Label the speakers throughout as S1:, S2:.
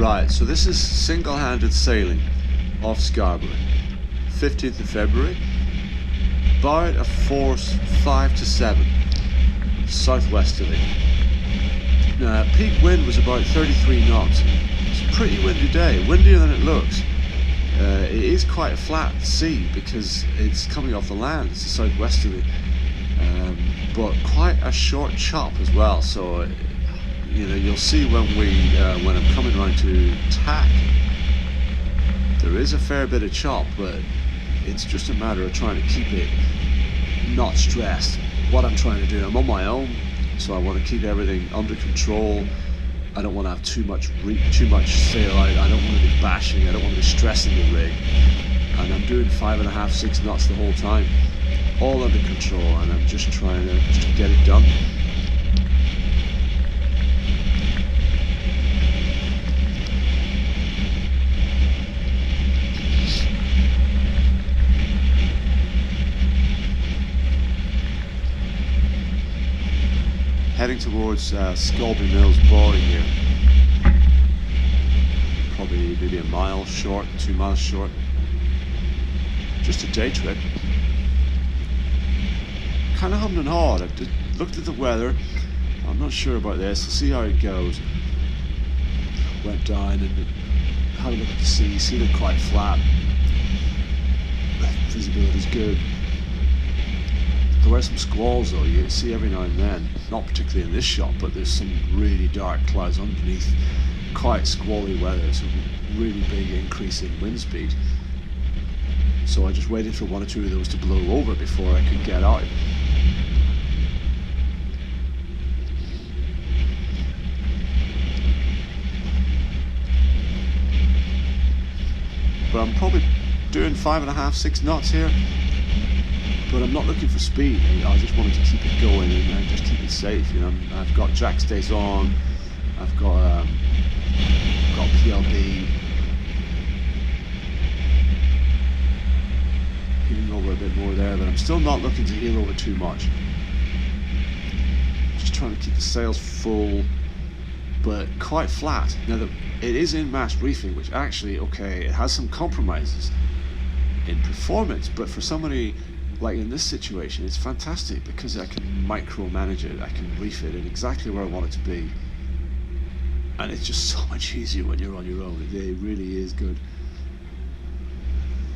S1: Right, so this is single-handed sailing off Scarborough, 15th of February, about a force 5 to 7, southwesterly. Now, peak wind was about 33 knots. It's a pretty windy day, windier than it looks. It is quite a flat sea because it's coming off the land, it's a southwesterly, but quite a short chop as well. So, you'll see when I'm coming around to tack, there is a fair bit of chop, but it's just a matter of trying to keep it not stressed. What I'm trying to do, I'm on my own, so I want to keep everything under control. I don't want to have too much sail out. I don't want to be bashing. I don't want to be stressing the rig. And I'm doing 5.5, 6 knots the whole time, all under control, and I'm just trying to get it done. Heading towards Scalby Mills Boring here. Probably maybe a mile short, 2 miles short. Just a day trip. Kind of hummed and hawed. I looked at the weather. I'm not sure about this. We'll see how it goes. Went down and had a look at the sea. Sea looked quite flat. Visibility's good. There were some squalls though, you see every now and then, not particularly in this shot, but there's some really dark clouds underneath, quite squally weather. It's a really big increase in wind speed. So I just waited for 1 or 2 of those to blow over before I could get out. But I'm probably doing 5.5, 6 knots here. But I'm not looking for speed. I just wanted to keep it going and just keep it safe. I've got jack stays on. I've got PLB. Heeling over a bit more there, but I'm still not looking to heel over too much. Just trying to keep the sails full, but quite flat. Now, it is in mast reefing, which actually, it has some compromises in performance, but for somebody like in this situation, it's fantastic because I can micromanage it. I can reef it in exactly where I want it to be, and it's just so much easier when you're on your own. It really is good.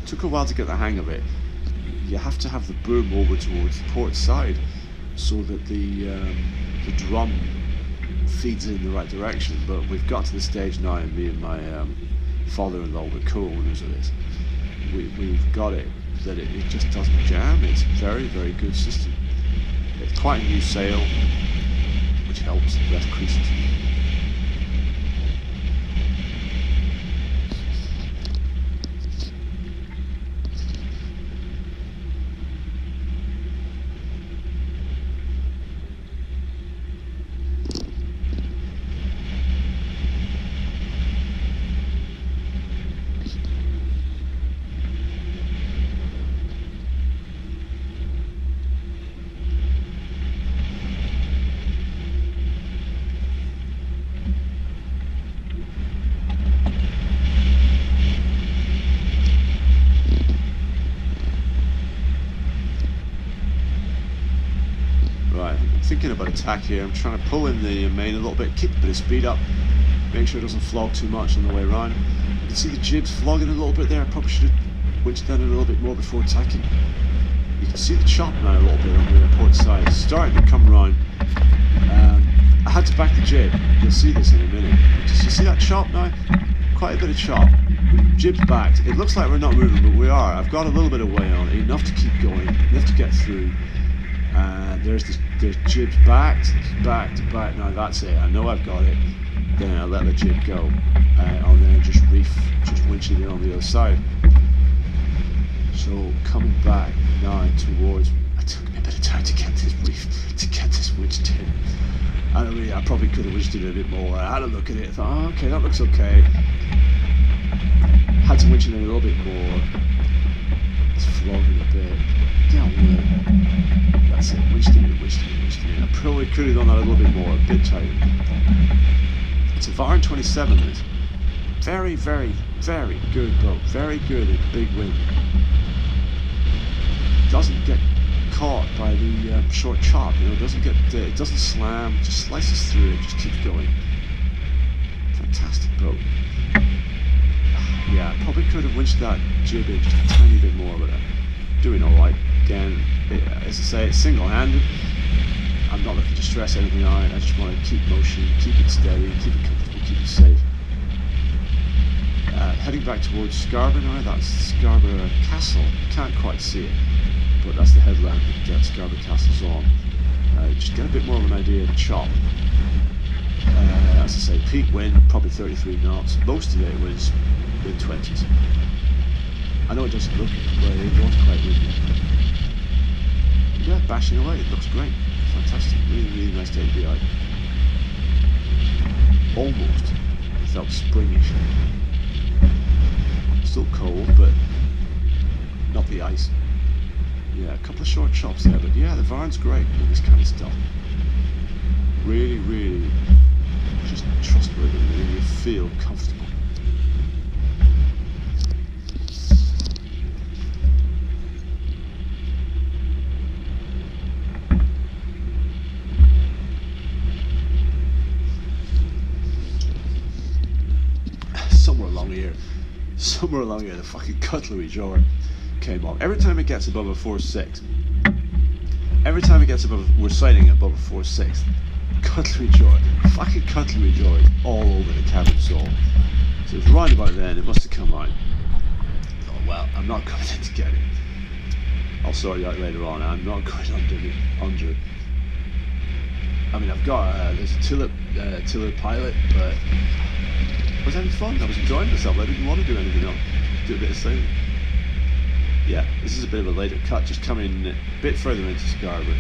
S1: Took a while to get the hang of it. You have to have the boom over towards the port side so that the drum feeds in the right direction. But we've got to the stage now, and me and my father-in-law were co-owners of this. We've got it that it just doesn't jam. It's a very, very good system. It's quite a new sail, which helps, less creases. Thinking about attack here. I'm trying to pull in the main a little bit, keep a bit of speed up, make sure it doesn't flog too much on the way around. You can see the jibs flogging a little bit there. I probably should have winched down a little bit more before attacking. You can see the chop now a little bit on the port side. It's starting to come around. I had to back the jib. You'll see this in a minute. Just you see that chop now? Quite a bit of chop. Jib's backed. It looks like we're not moving, but we are. I've got a little bit of way on it, enough to keep going, enough to get through. There's jibs backed. Now that's it. I know I've got it. Then I'll let the jib go. I'll then just reef, just winching it on the other side. So coming back now towards. It took me a bit of time to get this reef, to get this winched in. I probably could have winched it a bit more. I had a look at it. I thought, oh, okay, that looks okay. Had to winch it in a little bit more. It's flogging a bit. Down. That's it. Winched it in. I probably could have done that a little bit more, a bit tighter. It's a Varn 27 this. Very, very, very good boat. Very good in big wind. Doesn't get caught by the short chop, you know, it doesn't slam, just slices through it, just keeps going. Fantastic boat. Yeah, I probably could have winched that jib in just a tiny bit more, but doing alright. Again, as I say, it's single-handed. I'm not looking to stress anything out, I just want to keep motion, keep it steady, keep it comfortable, keep it safe. Heading back towards Scarborough now, that's Scarborough Castle. You can't quite see it, but that's the headland that Scarborough Castle's on. Just get a bit more of an idea of the chop. As I say, peak wind, probably 33 knots. Most of it was mid-20s. I know it doesn't look it, but it was quite windy. Yeah, bashing away, it looks great. Fantastic, really, really nice day to be out. Almost felt springish. Still cold, but not the ice. Yeah, a couple of short chops there, but yeah, the Varn's great in this kind of stuff. Really, really just trustworthy, and you feel comfortable. Somewhere along here, the fucking cutlery drawer came off. Every time it gets above a 4.6, we're sighting above a 4.6, cutlery drawer, fucking cutlery drawer is all over the cabin stall. So it's right about then, it must have come out. Oh well, I'm not coming in to get it. I'll sort it out later on. I'm not going under. I mean, I've got there's a tiller pilot, but I was having fun. I was enjoying myself. I didn't want to do anything else. Do a bit of sailing. Yeah, this is a bit of a later cut, just coming a bit further into Scarborough.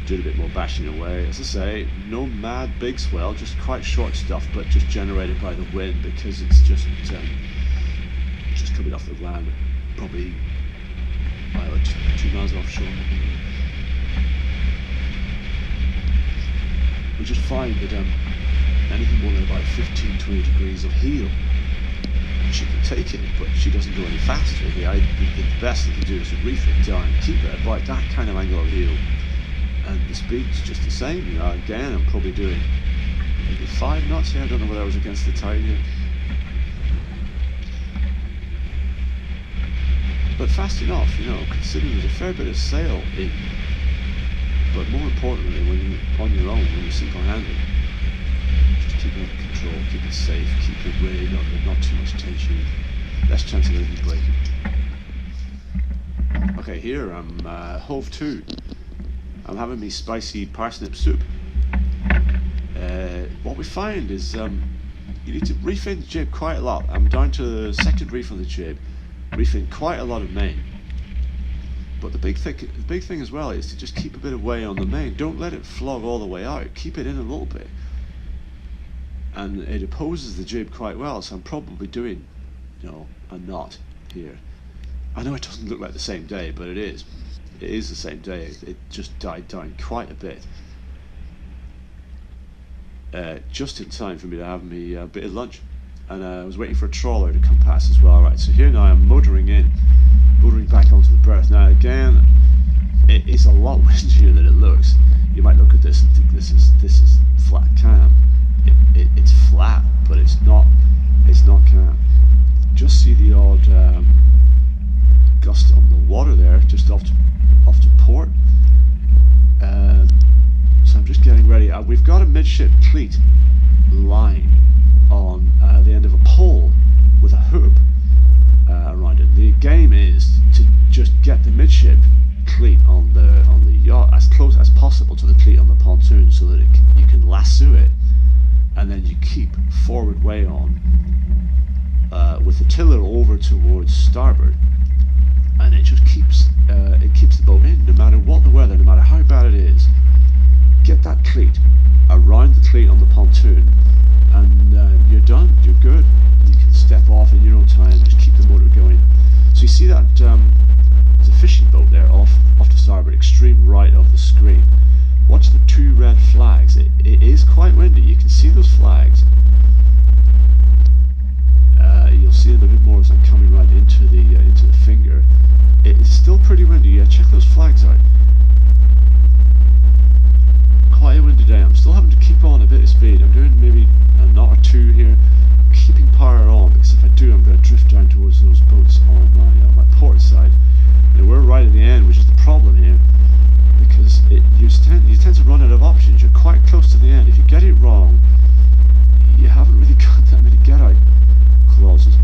S1: Did a bit more bashing away. As I say, no mad big swell, just quite short stuff, but just generated by the wind because it's just coming off the land, probably like 2 miles offshore. We just find that anything more than about 15-20 degrees of heel, she can take it, but she doesn't go any faster. The best thing to do is to reef it down, keep it about that kind of angle of heel, and the speed's just the same. You know, again, I'm probably doing maybe 5 knots here. I don't know whether I was against the tide here, but fast enough, you know, considering there's a fair bit of sail in. But more importantly, when you're on your own, when you're single-handed, just keep it under control, keep it safe, keep it ready, not too much tension, less chance of anything breaking. Okay, here I'm hove to. I'm having me spicy parsnip soup. What we find is you need to reef in the jib quite a lot. I'm down to the second reef on the jib, reefing quite a lot of main. But the big thing as well is to just keep a bit of way on the main. Don't let it flog all the way out. Keep it in a little bit. And it opposes the jib quite well, so I'm probably doing, you know, a knot here. I know it doesn't look like the same day, but it is. It is the same day. It just died down quite a bit. Just in time for me to have me a bit of lunch. And I was waiting for a trawler to come past as well. Right, so here now I'm motoring back onto the berth. Now again, it's a lot windier than it looks. You might look at this and think this is flat calm. It's flat, but it's not calm. Just see the odd gust on the water there, just off to port. So I'm just getting ready. We've got a midship cleat line on the end of a pole with a hoop around it. The game is to just get the midship cleat on the yacht as close as possible to the cleat on the pontoon, so that you can lasso it, and then you keep forward way on with the tiller over towards starboard, and it just keeps the boat in, no matter what the weather, no matter how bad it is. Get that cleat around the cleat on the pontoon, and you're done, you're good. You can step off in your own time, just keep the motor going. So you see that there's a fishing boat there off to starboard, extreme right of the screen. Watch the 2 red flags. It is quite windy, you can see those flags. speed. I'm doing maybe a knot or two here, keeping power on, because if I do, I'm going to drift down towards those boats on my port side. You know, we're right at the end, which is the problem here, because you tend to run out of options. You're quite close to the end. If you get it wrong, you haven't really got that many get-out clauses.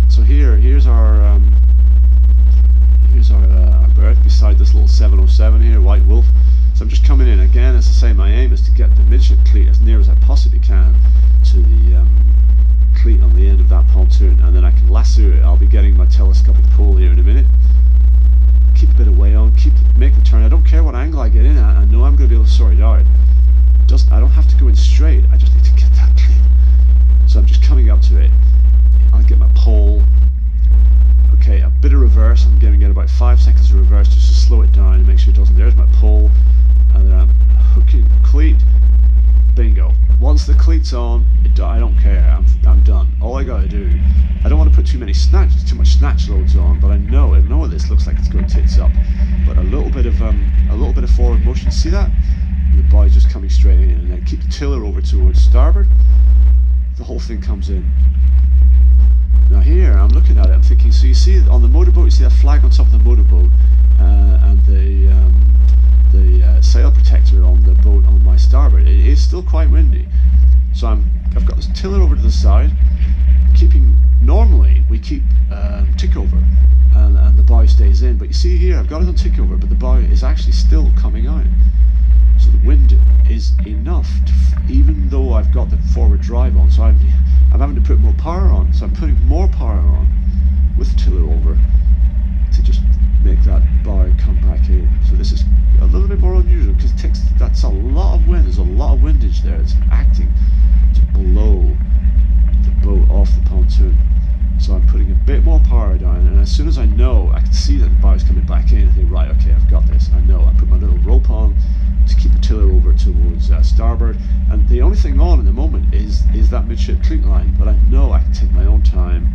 S1: So here's our berth beside this little 707 here, White Wolf. So I'm just coming in again. As I say, my aim is to get the midship cleat as near as I possibly can to the cleat on the end of that pontoon, and then I can lasso it. I'll be getting my telescopic pole here in a minute. Keep a bit of way on, make the turn. I don't care what angle I get in at. I know I'm going to be able to sort it out. I don't have to go in straight. I just need to get that cleat. So I'm just coming up to it. I'll get my pole. Okay, a bit of reverse. I'm giving it about 5 seconds of reverse just to slow it down and make sure it doesn't. There's my pole, and then I'm hooking the cleat. Bingo. Once the cleat's on, I don't care. I'm done. All I gotta do. I don't want to put too much snatch loads on, but I know what this looks like. It's going tits up, but a little bit of forward motion. See that? And the body's just coming straight in, and then keep the tiller over towards starboard. The whole thing comes in. Now here, I'm looking at it, I'm thinking, so you see on the motorboat, you see that flag on top of the motorboat, and the sail protector on the boat on my starboard. It is still quite windy. So I've got this tiller over to the side, normally we keep tick over, and the bow stays in, but you see here, I've got it on tick over, but the bow is actually still coming out. So the wind is enough, even though I've got the forward drive on, so I'm having to put more power on. So I'm putting more power on with the tiller over to just make that bow come back in. So this is a little bit more unusual because that's a lot of wind. There's a lot of windage there. It's acting to blow the boat off the pontoon. So I'm putting a bit more power down, and as soon as I know, I can see that the bow is coming back in, I think, right, okay, I've got this. I know. I put my little rope on to keep the tiller over towards starboard, and the only thing on at the moment is that midship cleat line, but I know I can take my own time.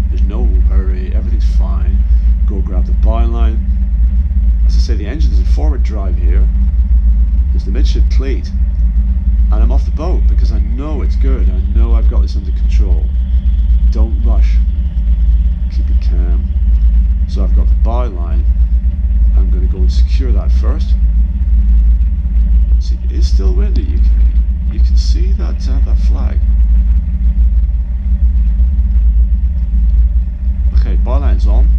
S1: There's no hurry, everything's fine. Go grab the byline. As I say, the engine is in forward drive here. There's the midship cleat, and I'm off the boat because I know it's good. I know I've got this under control. Don't rush. Keep it calm. So I've got the byline. I'm going to go and secure that first. See, it is still windy. You can see that flag. Okay, byline's on.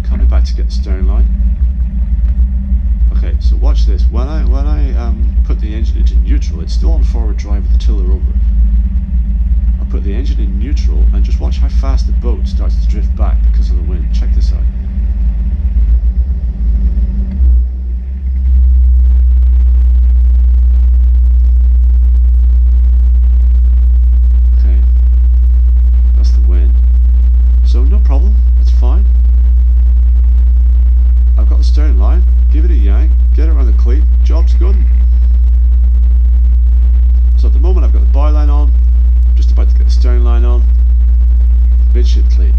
S1: Coming back to get the stern line. Okay, so watch this. When I put the engine into neutral, it's still on forward drive with the tiller over. I'll put the engine in neutral and just watch how fast the boat starts to drift back because of the wind. Check this out. Okay, that's the wind. So no problem, that's fine. I've got the stern line, give it a yank, get it around the cleat, job's good. So at the moment I've got the byline on, just about to get the stern line on, midship cleat.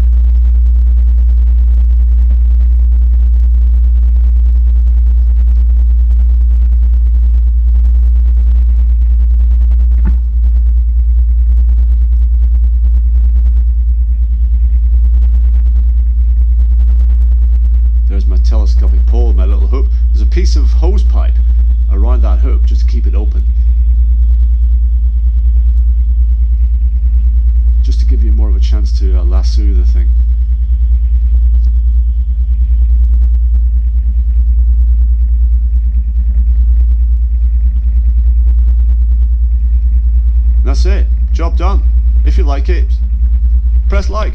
S1: There's my telescopic pole, my little hook. There's a piece of hose pipe around that hook just to keep it open. Just to give you more of a chance to lasso the thing. And that's it. Job done. If you like it, press like.